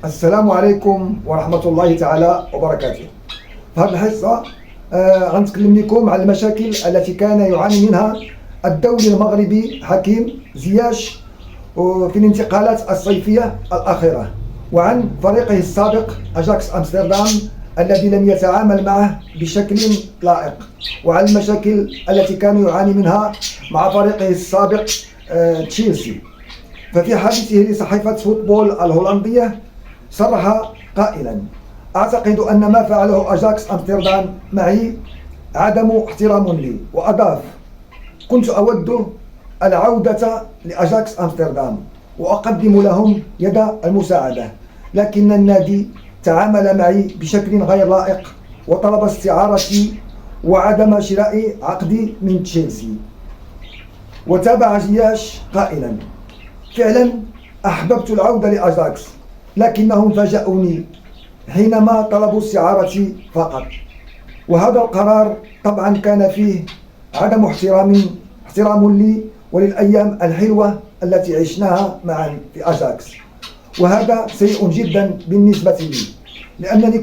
السلام عليكم ورحمة الله تعالى وبركاته. في هذه الحصة غنتكلم لكم على المشاكل التي كان يعاني منها الدولي المغربي حكيم زياش في الانتقالات الصيفية الأخيرة، وعن فريقه السابق أجاكس أمستردام الذي لم يتعامل معه بشكل لائق، وعن المشاكل التي كان يعاني منها مع فريقه السابق تشيلسي. ففي حديثه لصحيفة فوتبول الهولندية صرح قائلا: أعتقد أن ما فعله أجاكس أمستردام معي عدم احترام لي. وأضاف: كنت أود العودة لأجاكس أمستردام وأقدم لهم يد المساعدة، لكن النادي تعامل معي بشكل غير لائق وطلب استعارتي وعدم شراء عقدي من تشيلسي. وتابع زياش قائلا: فعلا أحببت العودة لأجاكس، لكنهم فاجأوني حينما طلبوا استعارتي فقط، وهذا القرار طبعا كان فيه عدم احترام لي وللأيام الحلوة التي عشناها معا في أجاكس، وهذا سيء جدا بالنسبة لي، لأنني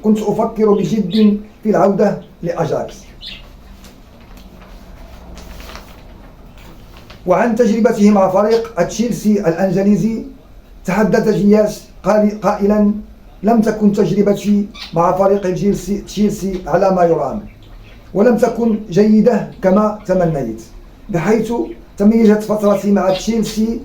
كنت أفكر بجد في العودة لأجاكس. وعن تجربته مع فريق تشيلسي الأنجليزي تحدث زياش قائلا: لم تكن تجربتي مع فريق تشيلسي على ما يرام، ولم تكن جيدة كما تمنيت، بحيث تميزت فترتي مع تشيلسي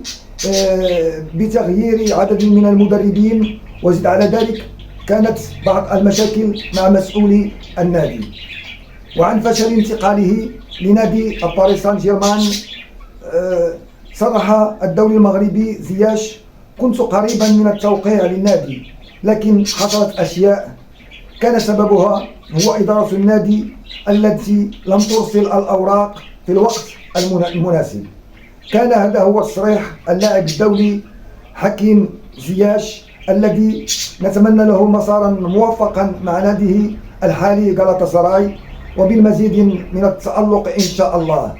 بتغيير عدد من المدربين، وزد على ذلك كانت بعض المشاكل مع مسؤولي النادي. وعن فشل انتقاله لنادي باريس سان جيرمان صرح الدولي المغربي زياش: كنت قريبا من التوقيع للنادي، لكن حصلت أشياء كان سببها هو إدارة النادي التي لم ترسل الأوراق في الوقت المناسب. كان هذا هو تصريح اللاعب الدولي حكيم زياش، الذي نتمنى له مسارا موفقا مع ناديه الحالي غالاتا سراي، وبالمزيد من التألق إن شاء الله.